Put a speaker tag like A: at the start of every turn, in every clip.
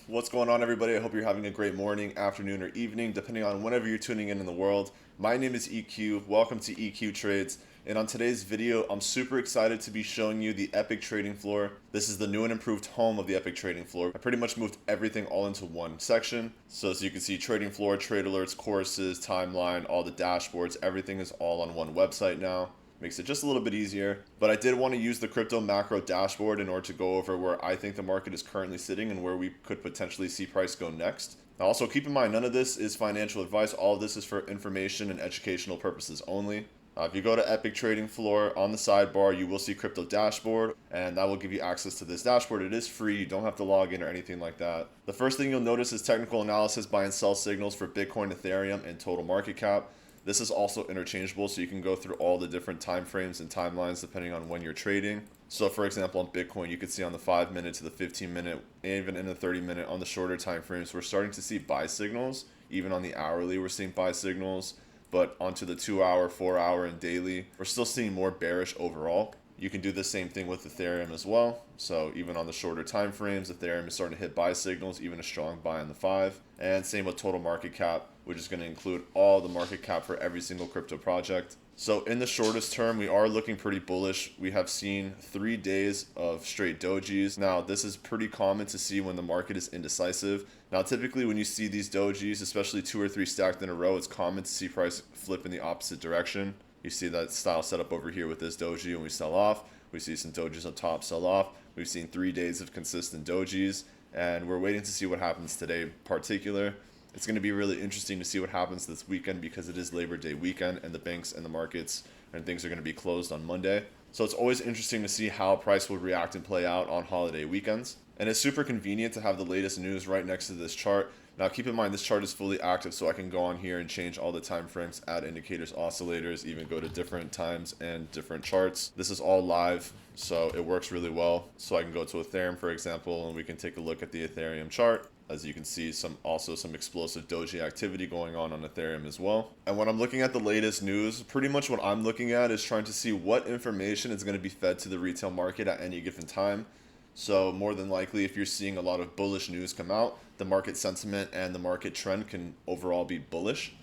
A: What's going on, everybody? I hope you're having a great morning, afternoon, or evening, depending on whenever you're tuning in the world. My name is EQ. Welcome to EQ Trades. And on today's video, I'm super excited to be showing you the EPIQ Trading Floor. This is the new and improved home of the EPIQ Trading Floor. I pretty much moved everything all into one section. So as you can see, Trading Floor, trade alerts, courses, timeline, all the dashboards, everything is all on one website now. Makes it just a little bit easier. But I did want to use the crypto macro dashboard in order to go over where I think the market is currently sitting and where we could potentially see price go next. Now also keep in mind, none of this is financial advice. All of this is for information and educational purposes only. If you go to EPIQ Trading Floor, on the sidebar, you will see crypto dashboard, and that will give you access to this dashboard. It is free. You don't have to log in or anything like that. The first thing you'll notice is technical analysis, buy and sell signals for Bitcoin, Ethereum, and total market cap. This is also interchangeable, so you can go through all the different time frames and timelines depending on when you're trading. So for example, on Bitcoin, you could see on the 5-minute to the 15-minute, even in the 30-minute, on the shorter time frames, we're starting to see buy signals. Even on the hourly, we're seeing buy signals. But onto the 2-hour, 4-hour, and daily, we're still seeing more bearish overall. You can do the same thing with Ethereum as well. So even on the shorter time frames, Ethereum is starting to hit buy signals, even a strong buy on the 5. And same with total market cap, which is going to include all the market cap for every single crypto project. So in the shortest term, we are looking pretty bullish. We have seen 3 days of straight dojis. Now, this is pretty common to see when the market is indecisive. Now, typically when you see these dojis, especially 2 or 3 stacked in a row, it's common to see price flip in the opposite direction. You see that style set up over here with this doji when we sell off. We see some dojis up top sell off. We've seen 3 days of consistent dojis, and we're waiting to see what happens today in particular. It's going to be really interesting to see what happens this weekend because it is Labor Day weekend and the banks and the markets and things are going to be closed on Monday. So it's always interesting to see how price will react and play out on holiday weekends. And it's super convenient to have the latest news right next to this chart. Now keep in mind this chart is fully active, so I can go on here and change all the time frames, add indicators, oscillators, even go to different times and different charts. This is all live, so it works really well. So I can go to Ethereum, for example, and we can take a look at the Ethereum chart. As you can see, also some explosive doji activity going on Ethereum as well. And when I'm looking at the latest news, pretty much what I'm looking at is trying to see what information is going to be fed to the retail market at any given time. So more than likely, if you're seeing a lot of bullish news come out, the market sentiment and the market trend can overall be bullish.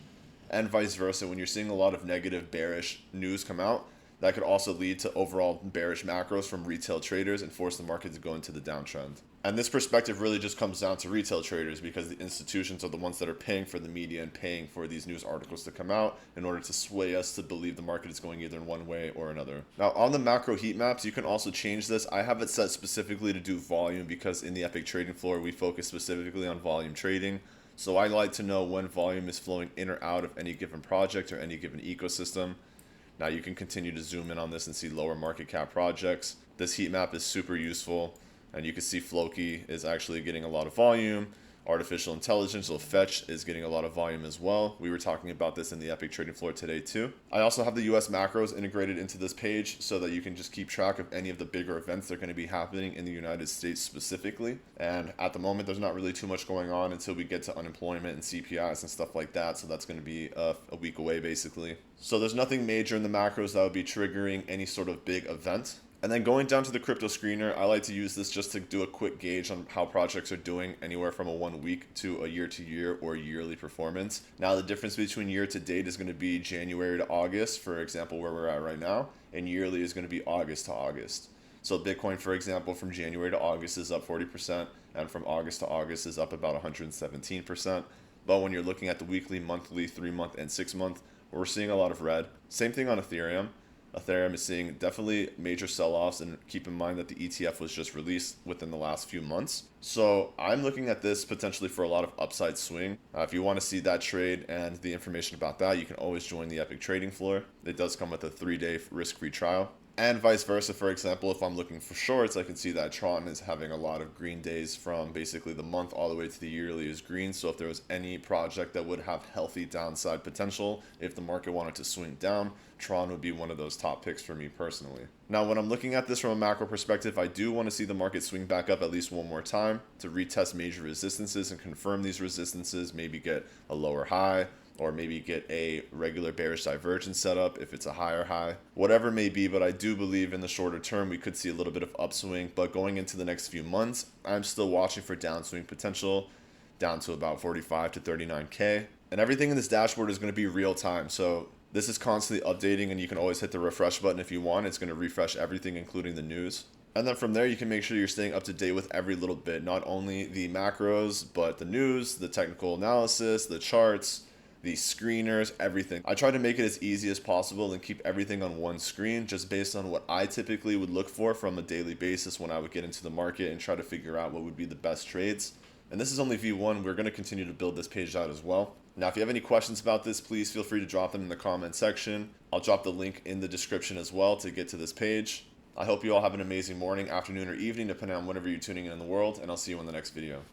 A: And vice versa, when you're seeing a lot of negative bearish news come out, that could also lead to overall bearish macros from retail traders and force the market to go into the downtrend. And this perspective really just comes down to retail traders because the institutions are the ones that are paying for the media and paying for these news articles to come out in order to sway us to believe the market is going either in one way or another. Now on the macro heat maps, you can also change this. I have it set specifically to do volume because in the EPIQ Trading Floor, we focus specifically on volume trading. So I like to know when volume is flowing in or out of any given project or any given ecosystem. Now you can continue to zoom in on this and see lower market cap projects. This heat map is super useful. And you can see Floki is actually getting a lot of volume. Artificial intelligence, or Fetch, is getting a lot of volume as well. We were talking about this in the EPIQ Trading Floor today too. I also have the US macros integrated into this page so that you can just keep track of any of the bigger events that are going to be happening in the United States specifically. And at the moment, there's not really too much going on until we get to unemployment and CPIs and stuff like that. So that's going to be a week away basically. So there's nothing major in the macros that would be triggering any sort of big event. And then going down to the crypto screener, I like to use this just to do a quick gauge on how projects are doing anywhere from a 1 week to a year-to-year or yearly performance. Now the difference between year to date is going to be January to August, for example, where we're at right now, and yearly is going to be August to August. So Bitcoin, for example, from January to August is up 40%, and from August to August is up about 117%. But when you're looking at the weekly, monthly, 3-month, and 6-month, we're seeing a lot of red. Same thing on Ethereum. Ethereum is seeing definitely major sell-offs, and keep in mind that the ETF was just released within the last few months. So I'm looking at this potentially for a lot of upside swing. If you want to see that trade and the information about that, you can always join the EPIQ Trading Floor. It does come with a 3-day risk-free trial. And vice versa, for example, if I'm looking for shorts, I can see that Tron is having a lot of green days from basically the month all the way to the yearly is green. So if there was any project that would have healthy downside potential, if the market wanted to swing down, Tron would be one of those top picks for me personally. Now, when I'm looking at this from a macro perspective, I do want to see the market swing back up at least one more time to retest major resistances and confirm these resistances, maybe get a lower high, or maybe get a regular bearish divergence setup if it's a higher high, whatever it may be. But I do believe in the shorter term we could see a little bit of upswing, but going into the next few months, I'm still watching for downswing potential down to about 45 to 39K. And everything in this dashboard is going to be real time. So this is constantly updating, and you can always hit the refresh button if you want. It's going to refresh everything, including the news. And then from there, you can make sure you're staying up to date with every little bit, not only the macros, but the news, the technical analysis, the charts, the screeners, everything. I try to make it as easy as possible and keep everything on one screen, just based on what I typically would look for from a daily basis when I would get into the market and try to figure out what would be the best trades. And this is only V1. We're going to continue to build this page out as well. Now, if you have any questions about this, please feel free to drop them in the comment section. I'll drop the link in the description as well to get to this page. I hope you all have an amazing morning, afternoon, or evening, depending on whenever you're tuning in the world, and I'll see you in the next video.